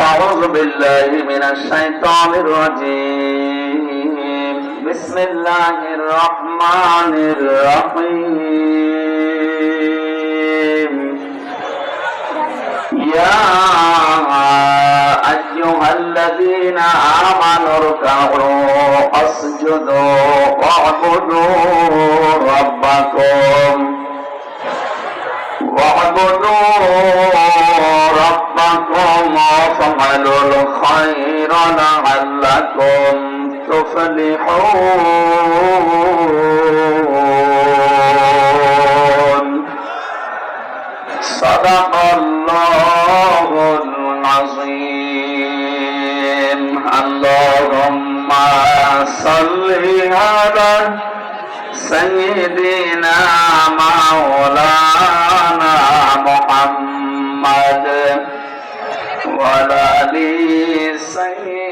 أعوذ بالله من الشيطان الرجيم بسم الله الرحمن الرحيم يا أيها الذين آمنوا اركعوا واسجدوا واعبدوا ربكم وافعلوا الخير لعلكم تفلحون صدق الله العظيم اللهم صل على سيدنا مولانا محمد وعلى آل سيدنا